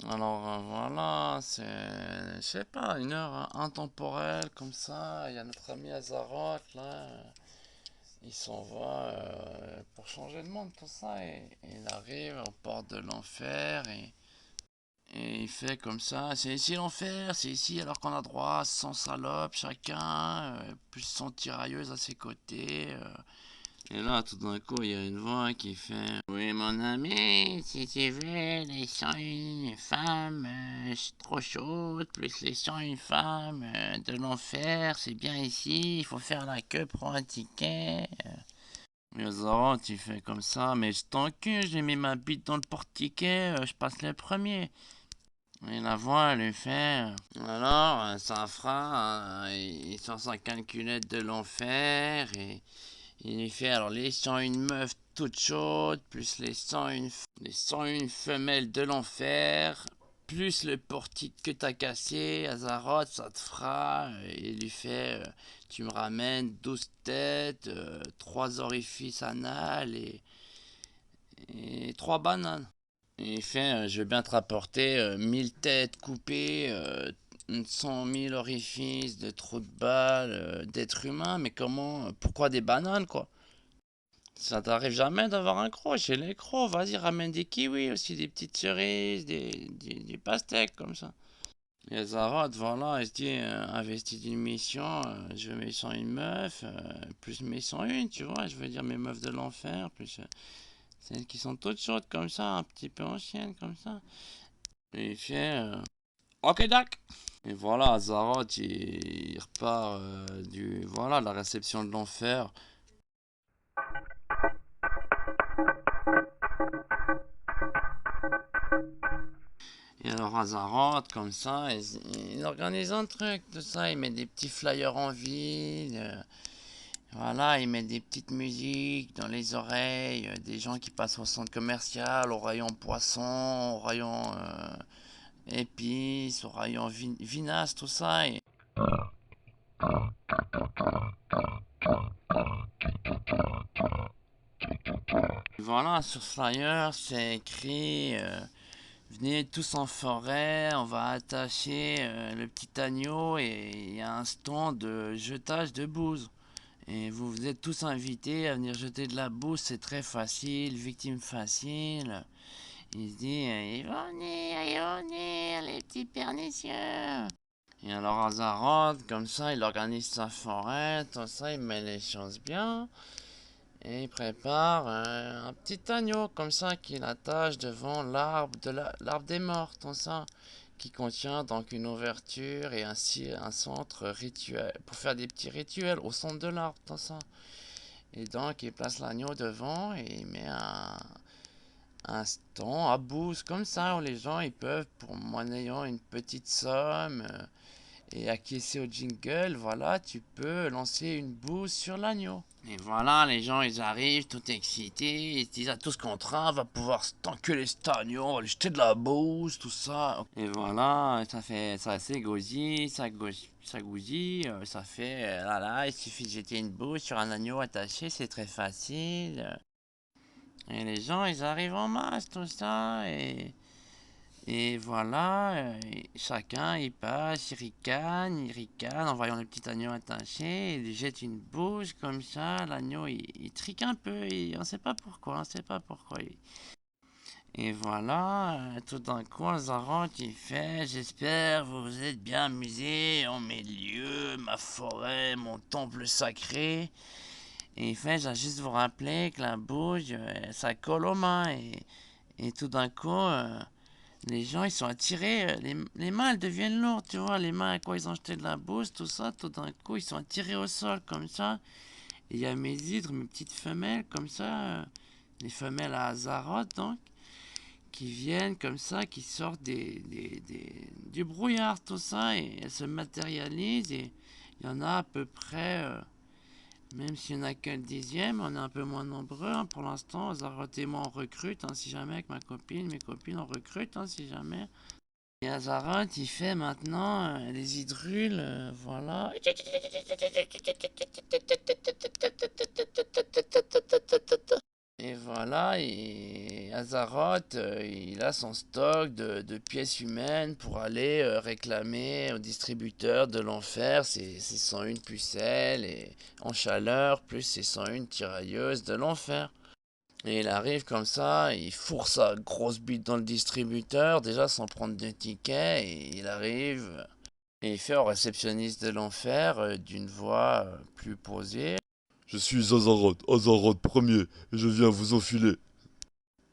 Alors voilà, c'est, je sais pas, une heure intemporelle comme ça. Il y a notre ami Azaroth là, il s'en va pour changer le monde, tout ça. Et il arrive aux portes de l'enfer et il fait comme ça. C'est ici l'enfer, c'est ici alors qu'on a droit à 100 salopes chacun, plus 100 tirailleuses à ses côtés. Et là, tout d'un coup, il y a une voix qui fait: Oui, mon ami, si tu veux, les 101 femmes, c'est trop chaud, plus les 101 femmes de l'enfer, c'est bien ici, il faut faire la queue pour un ticket. Et Zoro, tu fais comme ça, mais je t'encule, j'ai mis ma bite dans le porte-ticket, je passe le premier. Et la voix, elle lui fait: Alors, ça fera, il sort sa calculette de l'enfer et. Il lui fait alors les 101 meufs toutes chaudes, plus les 101 femelles de l'enfer, plus le portique que t'as cassé, Azaroth, ça te fera. Il lui fait tu me ramènes 12 têtes, 3 orifices anales et 3 bananes. Et il fait je veux bien te rapporter 1000 têtes coupées, 100 000 orifices de trous de balles, d'êtres humains, mais comment, pourquoi des bananes quoi? Ça t'arrive jamais d'avoir un croc chez les crocs? Vas-y, ramène des kiwis aussi, des petites cerises, des pastèques comme ça. Et Zaroth, voilà, il se dit, investi d'une mission, je mets 101 meufs, plus mes 101, tu vois, je veux dire mes meufs de l'enfer, plus celles qui sont toutes chaudes comme ça, un petit peu anciennes comme ça. Et il fait, ok, Doc. Et voilà, Zaroth, il repart voilà, la réception de l'enfer. Et alors Azaroth, comme ça, il organise un truc, tout ça, il met des petits flyers en ville, voilà, il met des petites musiques dans les oreilles, des gens qui passent au centre commercial, au rayon poisson, au rayon épices, au rayon vinasse, tout ça. Et voilà, sur ce flyer, c'est écrit venez tous en forêt, on va attacher le petit agneau et il y a un stand de jetage de bouse. Et vous êtes tous invités à venir jeter de la bouse, c'est très facile, victime facile. Il se dit, ils vont venir, les petits pernicieux. Et alors Azaroth, comme ça, il organise sa forêt, tout ça, il met les choses bien. Et il prépare un petit agneau, comme ça, qu'il attache devant l'arbre des morts, tout ça. Qui contient donc une ouverture et ainsi un centre rituel, pour faire des petits rituels au centre de l'arbre, tout ça. Et donc, il place l'agneau devant et il met un stand à bouse comme ça où les gens ils peuvent, pour monnayant une petite somme et acquiescer au jingle, voilà, tu peux lancer une bouse sur l'agneau. Et voilà, les gens ils arrivent tout excités, ils se disent à tous contraints, on va pouvoir s'enculer cet agneau, on va lui jeter de la bouse, tout ça. Et voilà, ça fait ça c'est gauzy, ça gousille, ça fait là là, il suffit de jeter une bouse sur un agneau attaché, c'est très facile. Et les gens ils arrivent en masse, tout ça, et voilà, chacun il passe, il ricane en voyant le petit agneau attaché, il jette une bouse comme ça, l'agneau il trique un peu, on sait pas pourquoi, on sait pas pourquoi. Et voilà, tout d'un coup, Azaroth il fait: J'espère vous vous êtes bien amusés en mes lieux, ma forêt, mon temple sacré. Et il fait: J'ai juste vous rappeler que la bouse, ça colle aux mains. Et tout d'un coup, les gens ils sont attirés, les mains elles deviennent lourdes, tu vois, les mains à quoi ils ont jeté de la bouse, tout ça, tout d'un coup ils sont attirés au sol comme ça. Et il y a mes hydres, mes petites femelles comme ça, les femelles à Azaroth donc, qui viennent comme ça, qui sortent du brouillard, tout ça, et elles se matérialisent. Et il y en a à peu près, même s'il n'y en a que le dixième, on est un peu moins nombreux hein, pour l'instant. Azaroth et moi on recrute, hein, si jamais, avec ma copine, mes copines on recrute, hein, si jamais. Et Azaroth, il fait maintenant les hydrules, voilà. Et voilà, et Azaroth, il a son stock de pièces humaines pour aller réclamer au distributeur de l'enfer ses 101 pucelles et en chaleur, plus ses 101 tirailleuses de l'enfer. Et il arrive comme ça, il fourre sa grosse bite dans le distributeur, déjà sans prendre de ticket, et il arrive et il fait au réceptionniste de l'enfer d'une voix plus posée. Je suis Azaroth, Azaroth premier, et je viens vous enfiler.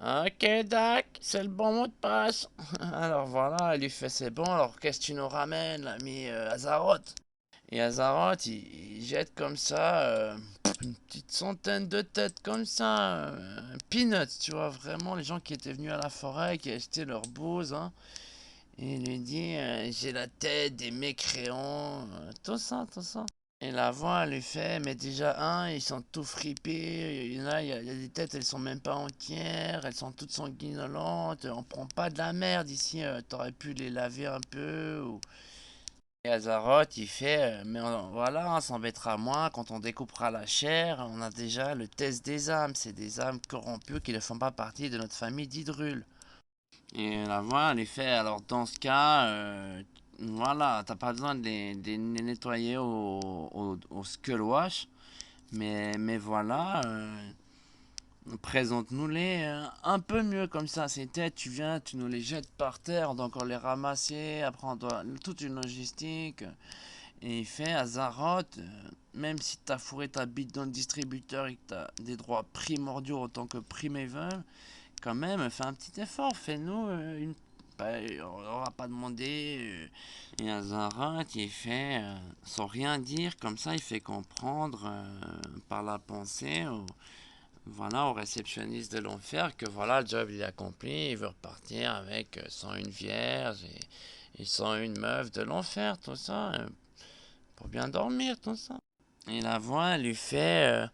Ok, Doc, c'est le bon mot de passe. Alors voilà, il lui fait c'est bon, alors qu'est-ce que tu nous ramènes, l'ami Azaroth? Et Azaroth, il jette comme ça une petite centaine de têtes comme ça, peanuts, tu vois, vraiment les gens qui étaient venus à la forêt, qui achetaient leur bouse, hein. Et il lui dit, j'ai la tête des mécréants, tout ça, tout ça. Et la voix elle lui fait, mais déjà ils sont tout fripés, il y en a, il y a des têtes, elles sont même pas entières, elles sont toutes sanguinolentes, on prend pas de la merde ici, t'aurais pu les laver un peu, ou... Et Azaroth, il fait, mais voilà, on s'embêtera moins quand on découpera la chair, on a déjà le test des âmes, c'est des âmes corrompues qui ne font pas partie de notre famille d'Hydrul. Et la voix, elle est fait. Alors, dans ce cas, voilà, t'as pas besoin de les nettoyer au Skull Wash. Mais voilà, présente-nous-les un peu mieux comme ça. Ces têtes, tu viens, tu nous les jettes par terre, on doit encore les ramasser. Après, on doit toute une logistique. Et il fait Azaroth, même si t'as fourré ta bite dans le distributeur et que t'as des droits primordiaux autant que Primeval, quand même, fais un petit effort, fais-nous une. Bah, on n'aura pas demandé. Et Azaroth, il fait, sans rien dire, comme ça, il fait comprendre par la pensée voilà, au réceptionniste de l'enfer que voilà, le job il est accompli, il veut repartir avec 101 vierges et 101 meufs de l'enfer, tout ça, pour bien dormir, tout ça. Et la voix elle lui fait.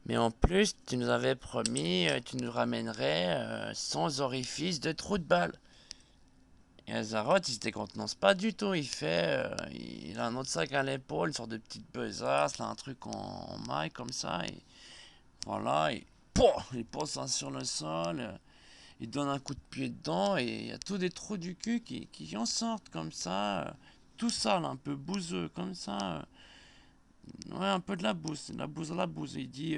Mais en plus, tu nous avais promis, tu nous ramènerais sans orifice de trou de balle. Et Azaroth, il se décontenance pas du tout. Il fait, il a un autre sac à l'épaule, une sorte de petite besace, là, un truc en maille comme ça. Et voilà, il pose ça sur le sol, il donne un coup de pied dedans et il y a tous des trous du cul qui en sortent comme ça, tout sale, un peu bouseux comme ça. Ouais, un peu de la bouse à la bouse. Il dit,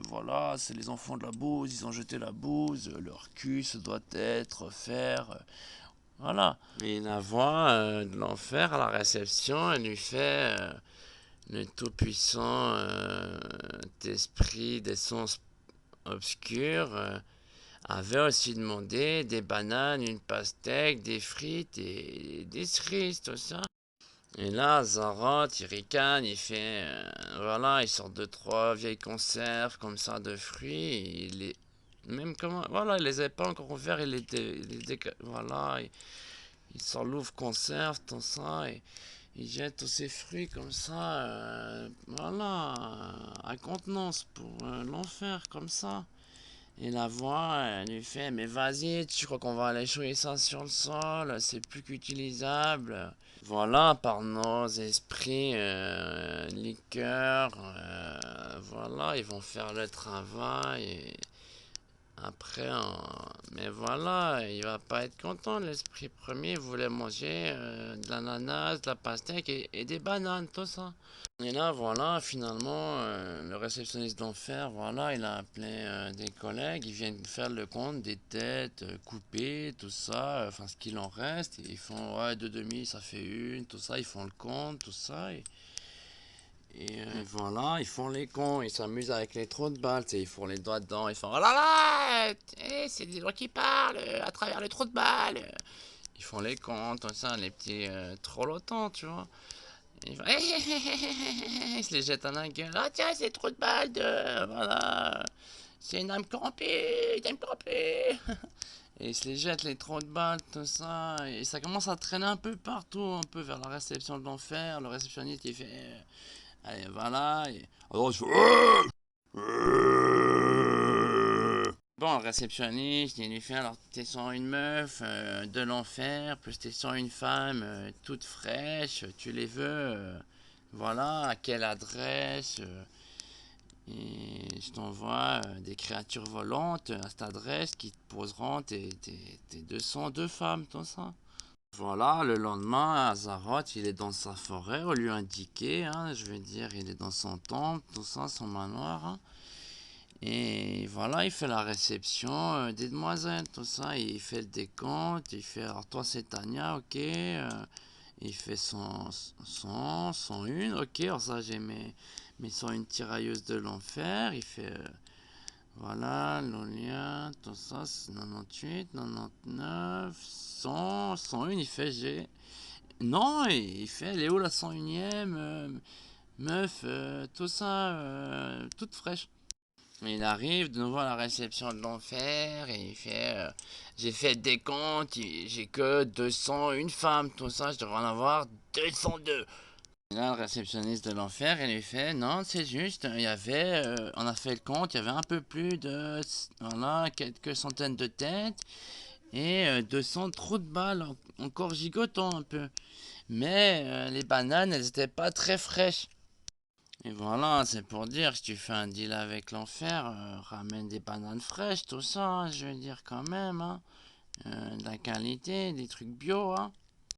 voilà, c'est les enfants de la bouse, ils ont jeté la bouse, leur cul, se doit être, faire, voilà. Et la voix de l'enfer à la réception, elle lui fait, le tout-puissant esprit d'essence obscure avait aussi demandé des bananes, une pastèque, des frites et des cerises, tout ça. Et là, Azaroth, il ricane, il fait. Voilà, il sort deux, trois vieilles conserves comme ça de fruits. Et il les. Même comment. Voilà, il les avait pas encore ouverts, voilà, il sort l'ouvre-conserve, tout ça. Et il jette tous ces fruits comme ça. Voilà, à contenance pour l'enfer, comme ça. Et la voix, elle lui fait, mais vas-y, tu crois qu'on va aller échouer ça sur le sol, c'est plus qu'utilisable. Voilà, par nos esprits, liqueurs, voilà, ils vont faire le travail. Et après, mais voilà, il va pas être content. L'esprit premier voulait manger de l'ananas, de la pastèque et des bananes, tout ça. Et là, voilà, finalement, le réceptionniste d'enfer, voilà, il a appelé des collègues, ils viennent faire le compte des têtes coupées, tout ça, enfin ce qu'il en reste. Et ils font, ouais, deux demi, ça fait une, tout ça, ils font le compte, tout ça. Et voilà, ils font les cons, ils s'amusent avec les trous de balles, ils font les doigts dedans, ils font, oh là là, c'est des doigts qui parlent à travers les trous de balles. Ils font les cons, tout ça, les petits trollotants, tu vois. Ils font, ils se les jettent à la gueule. Ah tiens, c'est trop de balles de... Voilà. C'est une âme corrompue, une âme corrompue. Et ils se les jettent les trous de balles, tout ça. Et ça commence à traîner un peu partout, un peu vers la réception de l'enfer. Le réceptionniste, il fait... allez, voilà. Et... alors, il fait... bon, le réceptionniste, il lui fait alors t'es sans une meuf de l'enfer, plus t'es sans une femme toute fraîche, tu les veux, voilà, à quelle adresse Et je t'envoie des créatures volantes à cette adresse qui te poseront tes 202 femmes, tout ça. Voilà, le lendemain, Azaroth, il est dans sa forêt, on lui a indiqué, hein, je veux dire, il est dans son temple, tout ça, son manoir, hein. Et voilà, il fait la réception des demoiselles, tout ça, il fait le décompte, il fait, alors toi c'est Tania, ok, il fait son une, ok, alors ça j'ai mes 101 tirailleuses de l'enfer, il fait, voilà, Lolia, tout ça, c'est 98, 99, 100, 101, il fait, non, il fait, elle est où la 101ème meuf, tout ça, toute fraîche. Il arrive de nouveau à la réception de l'enfer et il fait j'ai fait des comptes, j'ai que 201 femmes, tout ça, je devrais en avoir 202. Et là, le réceptionniste de l'enfer, il lui fait non, c'est juste, il y avait, on a fait le compte, il y avait un peu plus de, voilà, quelques centaines de têtes et 200 trous de balles, encore gigotant un peu. Mais les bananes, elles étaient pas très fraîches. Et voilà, c'est pour dire, si tu fais un deal avec l'enfer, ramène des bananes fraîches, tout ça, hein, je veux dire quand même, hein. De la qualité, des trucs bio, hein.